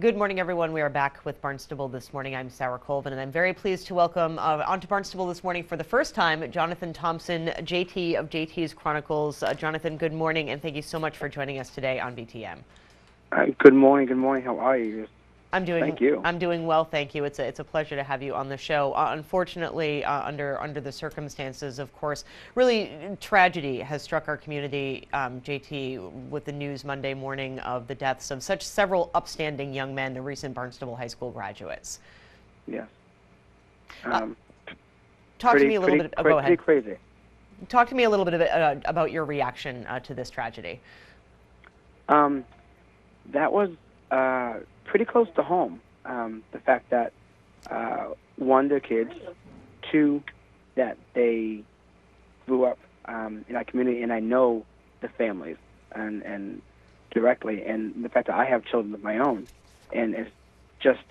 Good morning, everyone. We are back with Barnstable This Morning. I'm Sarah Colvin, and I'm very pleased to welcome onto Barnstable This Morning for the first time, Jonathan Thompson, JT of JT's Chronicles. Jonathan, good morning, and thank you so much for joining us today on BTM. Good morning. Good morning. How are you? I'm doing Thank you. I'm doing well, thank you. It's a pleasure to have you on the show. Unfortunately, under the circumstances, of course, really tragedy has struck our community, JT, with the news Monday morning of the deaths of such several upstanding young men, the recent Barnstable High School graduates. Yes. Uh, Um, Talk to me a little bit. Oh, go pretty ahead. crazy. Talk to me a little bit about your reaction to this tragedy. Um, that was pretty close to home. The fact that one, they're kids, two, that they grew up in our community, and I know the families and directly, and the fact that I have children of my own, and it's just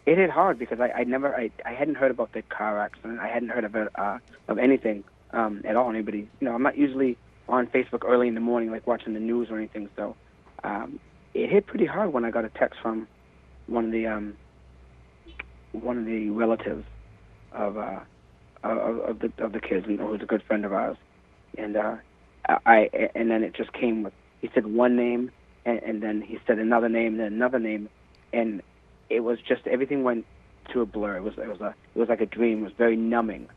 it hit hard because I hadn't heard about the car accident. I hadn't heard of it of anything at all. Anybody, I'm not usually on Facebook early in the morning, like watching the news or anything. So it hit pretty hard when I got a text from one of the relatives of the kids, who's a good friend of ours, and and then it just came with, he said one name, and then he said another name, and then another name, and it was just, everything went to a blur. It was like a dream. It was very numbing.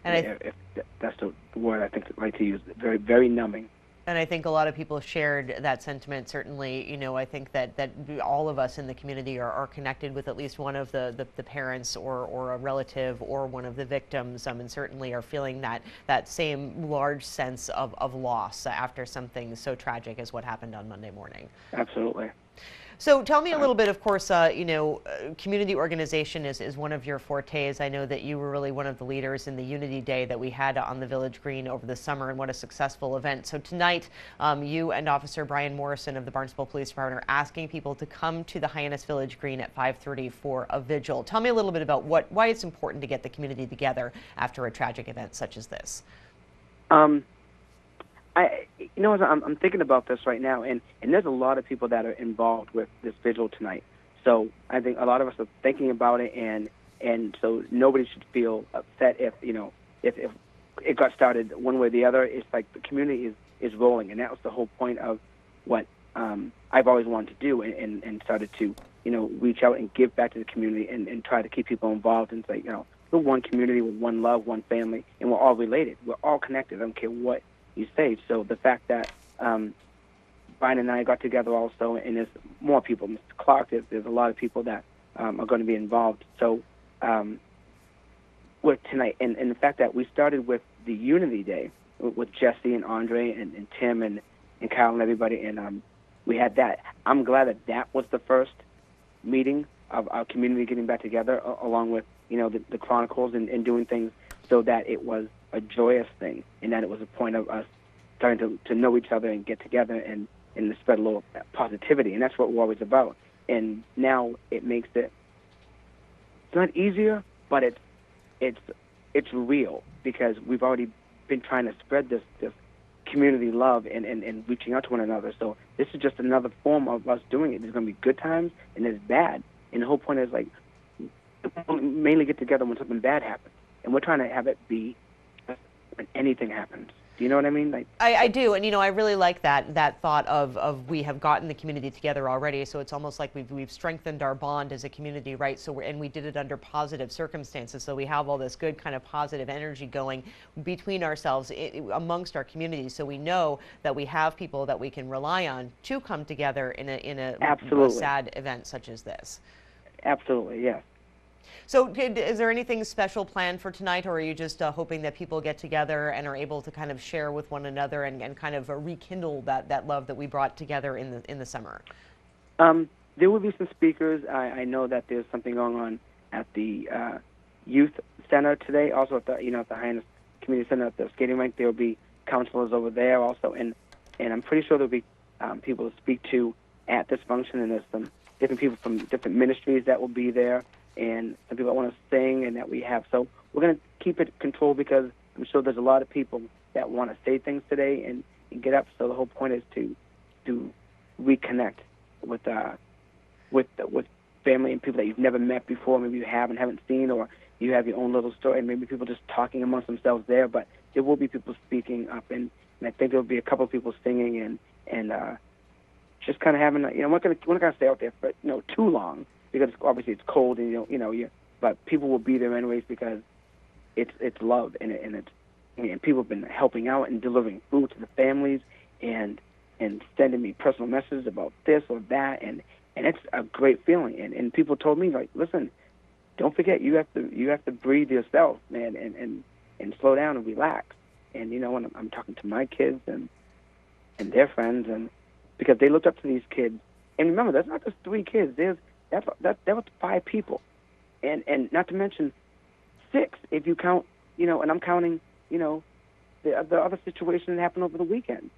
And If that's the word I think I like to use, very, very numbing. And I think a lot of people shared that sentiment. Certainly, I think that all of us in the community are connected with at least one of the parents or a relative or one of the victims, and certainly are feeling that same large sense of loss after something so tragic as what happened on Monday morning. Absolutely. So tell me a little bit, of course, community organization is one of your fortes. I know that you were really one of the leaders in the Unity Day that we had on the Village Green over the summer, and what a successful event. So tonight, you and Officer Brian Morrison of the Barnstable Police Department are asking people to come to the Hyannis Village Green at 5:30 for a vigil. Tell me a little bit about why it's important to get the community together after a tragic event such as this. I'm thinking about this right now, and there's a lot of people that are involved with this vigil tonight. So I think a lot of us are thinking about it, and so nobody should feel upset if it got started one way or the other. It's like the community is rolling, and that was the whole point of what I've always wanted to do, and started to reach out and give back to the community, and try to keep people involved, and say, we're one community with one love, one family, and we're all related. We're all connected. I don't care what you say. So the fact that Brian and I got together also, and there's more people, Mr. Clark, there's a lot of people that are going to be involved. So with tonight, and the fact that we started with the Unity Day with Jesse and Andre and Tim and Kyle and everybody, and we had that. I'm glad that was the first meeting of our community getting back together, along with the Chronicles, and doing things so that it was a joyous thing, and that it was a point of us starting to know each other and get together and to spread a little positivity, and that's what we're always about. And now it makes it's not easier, but it's real, because we've already been trying to spread this community love and reaching out to one another. So this is just another form of us doing it. There's going to be good times and there's bad, and the whole point is, like, we mainly get together when something bad happens, and we're trying to have it be when anything happens. Do you know what I mean? Like, I do, and I really like that thought of we have gotten the community together already, so it's almost like we've strengthened our bond as a community, right? So and we did it under positive circumstances, so we have all this good kind of positive energy going between ourselves, amongst our community, so we know that we have people that we can rely on to come together in a sad event such as this. Absolutely, yes. So is there anything special planned for tonight, or are you just hoping that people get together and are able to kind of share with one another and kind of rekindle that love that we brought together in the summer? There will be some speakers. I know that there's something going on at the youth center today, also at the at the Hyannis Community Center at the skating rink. There will be counselors over there also, and I'm pretty sure there'll be people to speak to at this function, and there's some different people from different ministries that will be there, and some people that want to sing, and that we have. So we're going to keep it controlled, because I'm sure there's a lot of people that want to say things today and get up. So the whole point is to reconnect with with family and people that you've never met before, maybe you haven't seen, or you have your own little story, and maybe people just talking amongst themselves there. But there will be people speaking up, and I think there will be a couple of people singing and just kind of having, we're not gonna stay out there for too long, because obviously it's cold, and but people will be there anyways, because it's love, and people have been helping out and delivering food to the families, and sending me personal messages about this or that, and it's a great feeling. And people told me, like, listen, don't forget, you have to breathe yourself, man, and slow down and relax. And when I'm talking to my kids and their friends, and because they looked up to these kids, and remember, that's not just 3 kids. That was 5 people, and not to mention 6 if you count, and I'm counting, the other situation that happened over the weekend,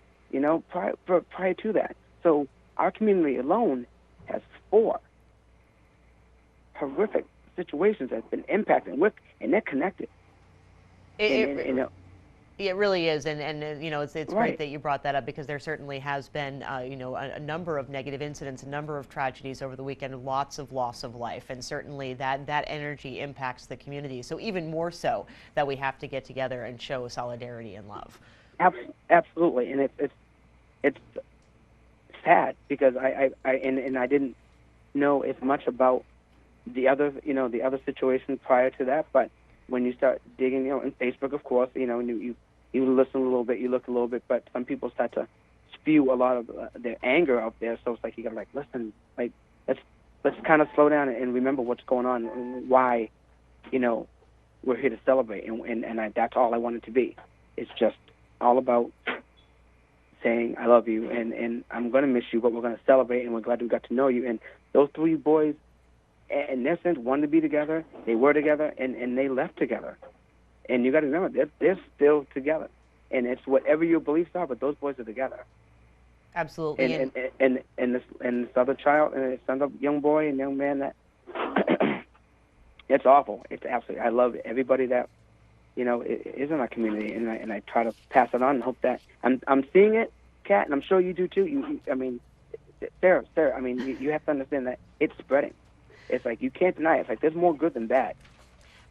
prior to that. So our community alone has 4 horrific situations that have been impacted, and they're connected. It really is, and it's Right. great that you brought that up, because there certainly has been a number of negative incidents, a number of tragedies over the weekend, lots of loss of life, and certainly that energy impacts the community. So even more so that we have to get together and show solidarity and love. Absolutely, and it's sad, because I didn't know as much about the other situations prior to that, but when you start digging, in Facebook, of course, and you listen a little bit, you look a little bit, but some people start to spew a lot of their anger out there. So it's like you gotta listen, let's kind of slow down and remember what's going on and why, we're here to celebrate, and that's all I want it to be. It's just all about saying I love you, and I'm gonna miss you, but we're gonna celebrate, and we're glad we got to know you. And those 3 boys, in their sense, wanted to be together. They were together, and they left together. And you got to remember, they're still together. And it's whatever your beliefs are, but those boys are together. Absolutely. And this other child, and this other young boy and young man, that it's awful. It's absolutely. I love everybody that is in our community, and I try to pass it on and hope that I'm seeing it, Kat, and I'm sure you do too. Sarah, you have to understand that it's spreading. It's like you can't deny it. It's like there's more good than bad.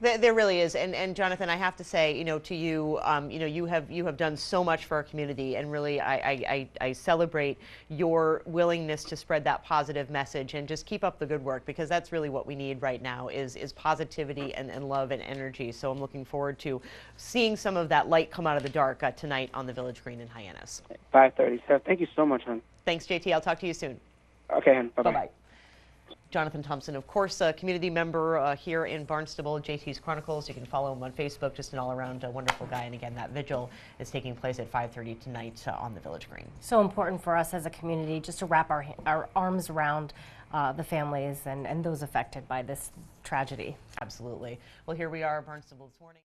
There really is, and Jonathan, I have to say, to you, you have done so much for our community, and really, I celebrate your willingness to spread that positive message and just keep up the good work, because that's really what we need right now is positivity and love and energy. So I'm looking forward to seeing some of that light come out of the dark tonight on the Village Green in Hyannis. 5:30. So thank you so much, hon. Thanks, JT. I'll talk to you soon. Okay, hon. Bye-bye. Bye-bye. Jonathan Thompson, of course, a community member here in Barnstable, JT's Chronicles. You can follow him on Facebook, just an all-around wonderful guy. And again, that vigil is taking place at 5:30 tonight on the Village Green. So important for us as a community just to wrap our arms around the families and those affected by this tragedy. Absolutely. Well, here we are, Barnstable This Morning.